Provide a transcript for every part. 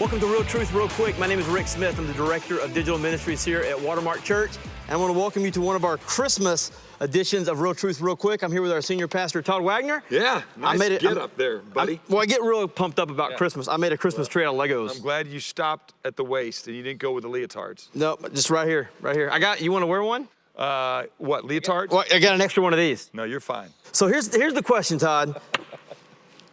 Welcome to Real Truth Real Quick. My name is Rick Smith. I'm the Director of Digital Ministries here at Watermark Church. And I want to welcome you to one of our Christmas editions of Real Truth Real Quick. I'm here with our senior pastor, Todd Wagner. Yeah, nice get up there, buddy. I get real pumped up about Christmas. I made a Christmas tree out of Legos. I'm glad you stopped at the waist and you didn't go with the leotards. No, just right here, right here. You want to wear one? What, leotards? Well, I got an extra one of these. No, you're fine. So here's the question, Todd.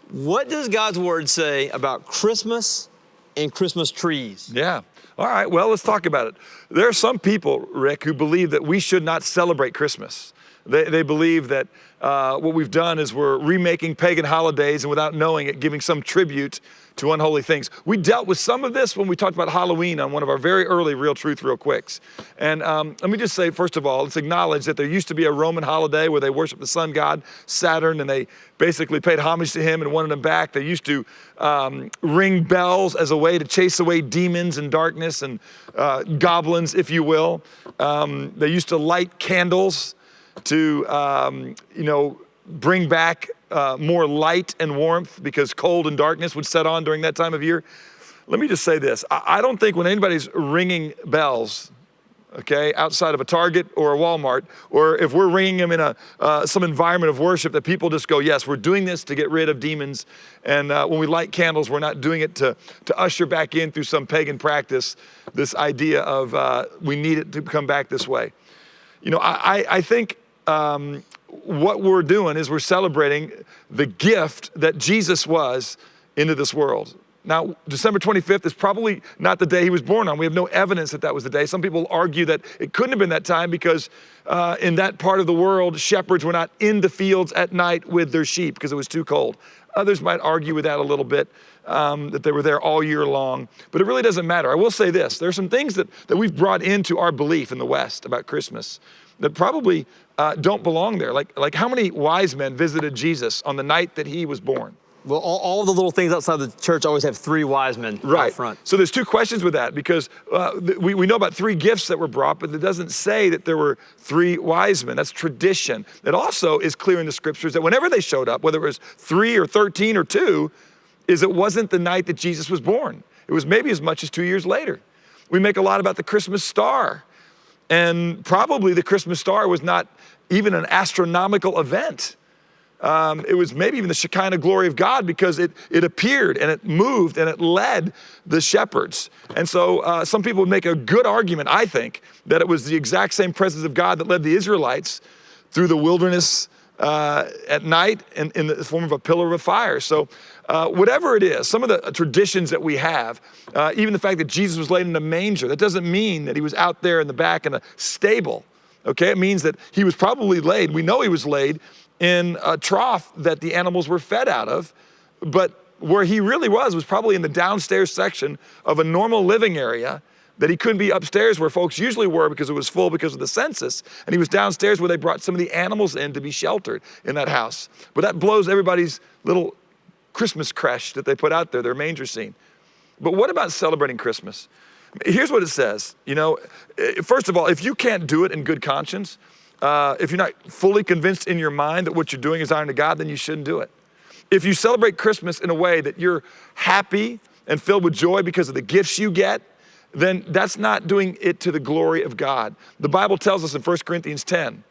What does God's word say about Christmas and Christmas trees? Yeah. All right, well, let's talk about it. There are some people, Rick, who believe that we should not celebrate Christmas. They believe that what we've done is we're remaking pagan holidays and without knowing it, giving some tribute to unholy things. We dealt with some of this when we talked about Halloween on one of our very early Real Truth Real Quicks. And let me just say, first of all, let's acknowledge that there used to be a Roman holiday where they worshiped the sun god, Saturn, and they basically paid homage to him and wanted him back. They used to ring bells as a way to chase away demons and darkness and goblins, if you will. They used to light candles to, bring back more light and warmth because cold and darkness would set on during that time of year. Let me just say this. I don't think when anybody's ringing bells, okay, outside of a Target or a Walmart, or if we're ringing them in some environment of worship, that people just go, yes, we're doing this to get rid of demons. And when we light candles, we're not doing it to usher back in through some pagan practice, this idea of we need it to come back this way. I think what we're doing is we're celebrating the gift that Jesus was into this world. Now, December 25th is probably not the day he was born on. We have no evidence that that was the day. Some people argue that it couldn't have been that time because in that part of the world, shepherds were not in the fields at night with their sheep because it was too cold. Others might argue with that a little bit, that they were there all year long, but it really doesn't matter. I will say this, there are some things that we've brought into our belief in the West about Christmas that probably don't belong there. Like how many wise men visited Jesus on the night that he was born? Well, all the little things outside the church always have three wise men out front. So there's two questions with that because we know about three gifts that were brought, but it doesn't say that there were three wise men. That's tradition. It also is clear in the scriptures that whenever they showed up, whether it was 3 or 13 or 2, it wasn't the night that Jesus was born. It was maybe as much as 2 years later. We make a lot about the Christmas star. And probably the Christmas star was not even an astronomical event. It was maybe even the Shekinah glory of God because it appeared and it moved and it led the shepherds. And so some people would make a good argument, I think, that it was the exact same presence of God that led the Israelites through the wilderness at night in the form of a pillar of fire. So whatever it is, some of the traditions that we have, even the fact that Jesus was laid in a manger, that doesn't mean that he was out there in the back in a stable, okay? It means that he was probably laid, we know he was laid in a trough that the animals were fed out of, but where he really was probably in the downstairs section of a normal living area that he couldn't be upstairs where folks usually were because it was full because of the census. And he was downstairs where they brought some of the animals in to be sheltered in that house. But that blows everybody's little Christmas creche that they put out there, their manger scene. But what about celebrating Christmas? Here's what it says. First of all, if you can't do it in good conscience, if you're not fully convinced in your mind that what you're doing is honoring to God, then you shouldn't do it. If you celebrate Christmas in a way that you're happy and filled with joy because of the gifts you get, then that's not doing it to the glory of God. The Bible tells us in 1 Corinthians 10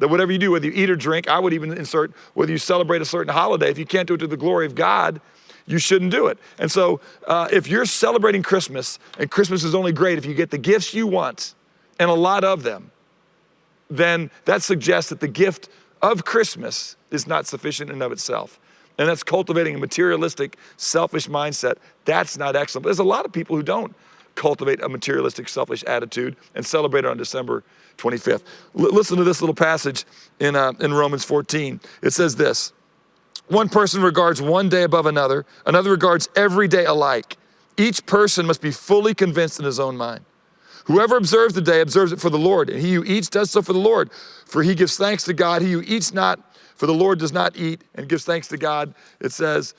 that whatever you do, whether you eat or drink, I would even insert whether you celebrate a certain holiday, if you can't do it to the glory of God, you shouldn't do it. And so if you're celebrating Christmas, and Christmas is only great if you get the gifts you want, and a lot of them, then that suggests that the gift of Christmas is not sufficient in and of itself. And that's cultivating a materialistic, selfish mindset. That's not excellent. But there's a lot of people who don't cultivate a materialistic, selfish attitude and celebrate it on December 25th. Listen to this little passage in Romans 14. It says this, one person regards one day above another regards every day alike. Each person must be fully convinced in his own mind. Whoever observes the day observes it for the Lord, and he who eats does so for the Lord, for he gives thanks to God. He who eats not, for the Lord does not eat and gives thanks to God. It says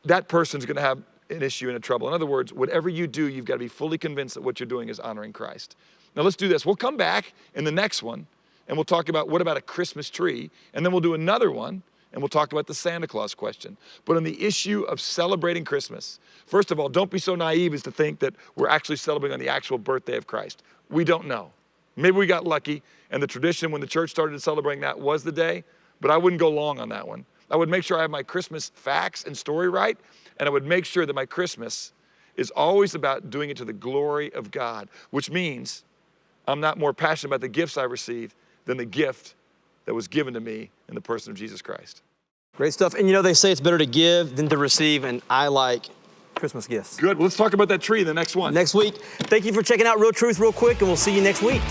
that person's gonna have an issue and a trouble. In other words, whatever you do, you've got to be fully convinced that what you're doing is honoring Christ. Now let's do this. We'll come back in the next one and we'll talk about what about a Christmas tree, and then we'll do another one and we'll talk about the Santa Claus question. But on the issue of celebrating Christmas, first of all, don't be so naive as to think that we're actually celebrating on the actual birthday of Christ. We don't know. Maybe we got lucky, and the tradition when the church started celebrating that was the day, but I wouldn't go long on that one. I would make sure I have my Christmas facts and story right, and I would make sure that my Christmas is always about doing it to the glory of God, which means I'm not more passionate about the gifts I received than the gift that was given to me in the person of Jesus Christ. Great stuff. And you know, they say it's better to give than to receive, and I like Christmas gifts. Good. Well, let's talk about that tree in the next one. Next week. Thank you for checking out Real Truth Real Quick, and we'll see you next week.